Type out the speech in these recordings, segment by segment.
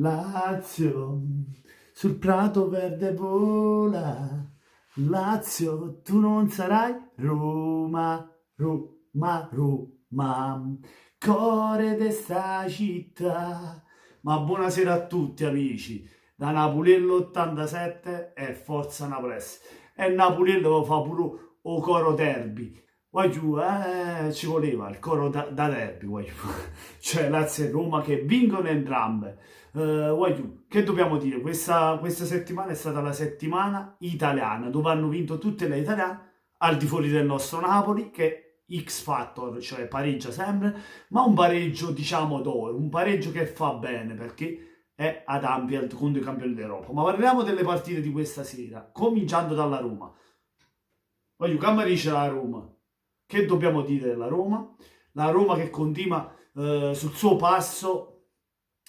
Lazio, sul prato verde vola. Lazio, tu non sarai Roma, Roma, Roma, core de sta città. Ma buonasera a tutti amici, da Napoli l'87 e Forza Naples. E Napoli lo fa pure o coro derby. Voglio, ci voleva il coro da derby, voglio. Cioè Lazio e Roma che vincono entrambe. Voglio, che dobbiamo dire? Questa settimana è stata la settimana italiana, dove hanno vinto tutte le italiane, al di fuori del nostro Napoli, che X Factor, cioè pareggia sempre, ma un pareggio, diciamo, d'oro, un pareggio che fa bene, perché è ad Anfield contro i campioni d'Europa. Ma parliamo delle partite di questa sera, cominciando dalla Roma. Voglio, Camarice la Roma. Che dobbiamo dire della Roma? La Roma che continua sul suo passo,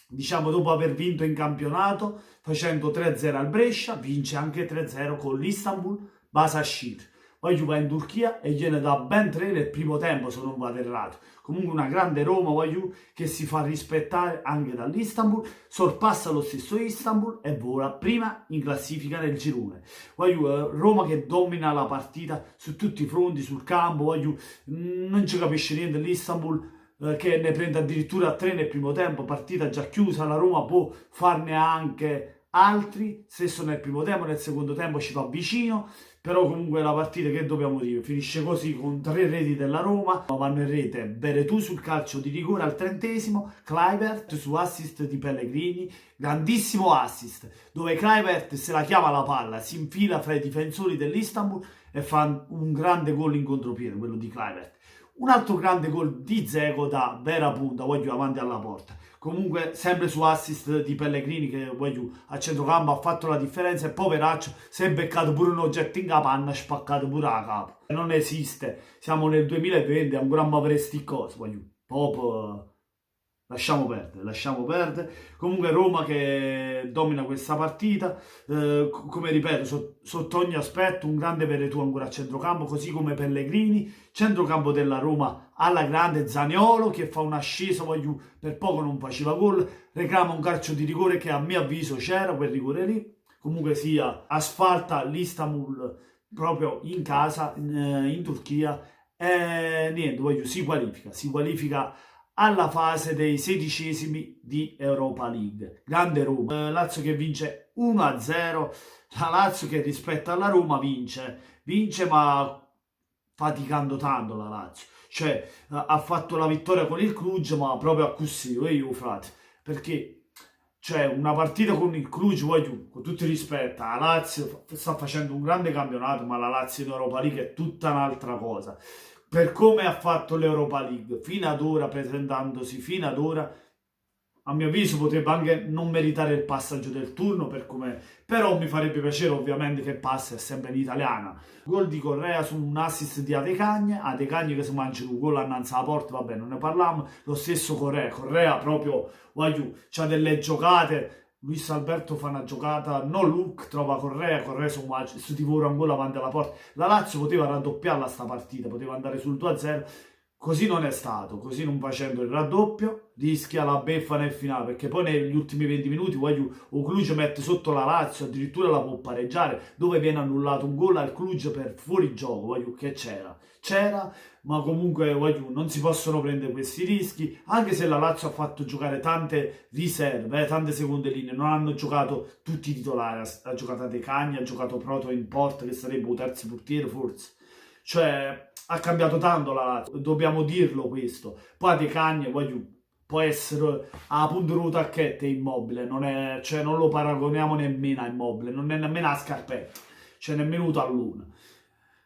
diciamo, dopo aver vinto in campionato, facendo 3-0 al Brescia, vince anche 3-0 con l'Istanbul Başakşehir. Poi va in Turchia e gliene dà ben 3 nel primo tempo, se non vado errato. Comunque una grande Roma, voglio, che si fa rispettare anche dall'Istanbul, sorpassa lo stesso Istanbul e vola prima in classifica nel girone. Voglio, Roma che domina la partita su tutti i fronti, sul campo, voglio, non ci capisce niente l'Istanbul, che ne prende addirittura 3 nel primo tempo, partita già chiusa, la Roma può farne anche altri, stesso nel primo tempo, nel secondo tempo ci va vicino, però comunque la partita, che dobbiamo dire, finisce così con 3 reti della Roma, vanno in rete Beretù sul calcio di rigore al 30°, Kluivert su assist di Pellegrini, grandissimo assist, dove Kluivert se la chiama la palla, si infila fra i difensori dell'Istanbul e fa un grande gol in contropiede, quello di Kluivert. Un altro grande gol di Dzeko da vera punta, voglio, avanti alla porta. Comunque sempre su assist di Pellegrini che voglio, a centrocampo ha fatto la differenza e poveraccio si è beccato pure un oggetto in capanna, spaccato pure la capo. Non esiste, siamo nel 2020, ancora a muovere sti cose, voglio. Pop, lasciamo perdere, lasciamo perdere. Comunque Roma che domina questa partita, come ripeto, sotto ogni aspetto, un grande Veretù ancora a centrocampo, così come Pellegrini, centrocampo della Roma alla grande, Zaniolo che fa un'ascesa, voglio, per poco non faceva gol, reclama un calcio di rigore che a mio avviso c'era, quel rigore lì. Comunque sia, asfalta l'Istanbul proprio in casa, in Turchia, e niente, voglio, si qualifica alla fase dei 16esimi di Europa League. Grande Roma, Lazio che vince 1-0, la Lazio che rispetto alla Roma vince ma faticando tanto la Lazio. Cioè, ha fatto la vittoria con il Cluj, ma proprio a così, io frate, perché cioè, una partita con il Cluj, voglio, con tutto il rispetto, la Lazio sta facendo un grande campionato, ma la Lazio in Europa League è tutta un'altra cosa. Per come ha fatto l'Europa League, fino ad ora, presentandosi fino ad ora, a mio avviso potrebbe anche non meritare il passaggio del turno, però mi farebbe piacere ovviamente che passi, è sempre in italiana. Gol di Correa su un assist di Adecagne che si mangia un gol annanzi alla porta, vabbè non ne parliamo, lo stesso Correa proprio, voglio, c'ha delle giocate, Luis Alberto fa una giocata, no look, trova Correa si divora un gol avanti alla porta. La Lazio poteva raddoppiarla sta partita, poteva andare sul 2-0, così non è stato, così non facendo il raddoppio rischia la beffa nel finale, perché poi negli ultimi 20 minuti voglio, o Cluj mette sotto la Lazio, addirittura la può pareggiare, dove viene annullato un gol al Cluj per fuorigioco, voglio, che c'era, ma comunque voglio, non si possono prendere questi rischi, anche se la Lazio ha fatto giocare tante riserve, tante seconde linee, non hanno giocato tutti i titolari, ha giocato Adecagne, ha giocato Proto in porta, che sarebbe un terzo portiere forse, cioè ha cambiato tanto la Lazio, dobbiamo dirlo questo. Poi Adecagne, voglio, può essere a punto di tacchetta Immobile, cioè non lo paragoniamo nemmeno a Immobile, non è nemmeno a Scarpetta, cioè nemmeno all'una.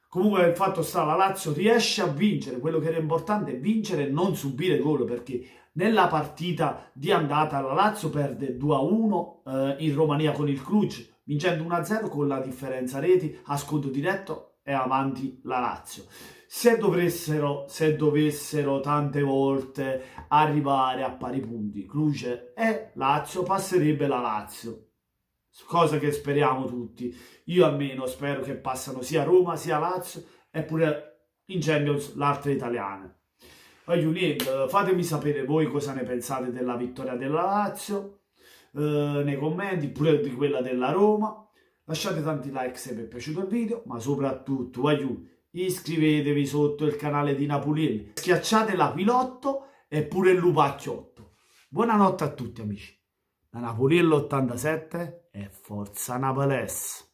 Comunque il fatto sta, la Lazio riesce a vincere, quello che era importante è vincere e non subire gol, perché nella partita di andata la Lazio perde 2-1 in Romania con il Cluj, vincendo 1-0 con la differenza reti a sconto diretto e avanti la Lazio. Se dovessero tante volte arrivare a pari punti Cluj e Lazio, passerebbe la Lazio, cosa che speriamo tutti. Io almeno spero che passano sia Roma sia Lazio e pure in Champions l'altra italiana. Voglio niente, fatemi sapere voi cosa ne pensate della vittoria della Lazio. nei commenti, pure di quella della Roma. Lasciate tanti like se vi è piaciuto il video, ma soprattutto, iscrivetevi sotto il canale di Napolielli, schiacciate l'aquilotto e pure il lupacchiotto. Buonanotte a tutti amici, da Napoliello 87 e Forza Napolès.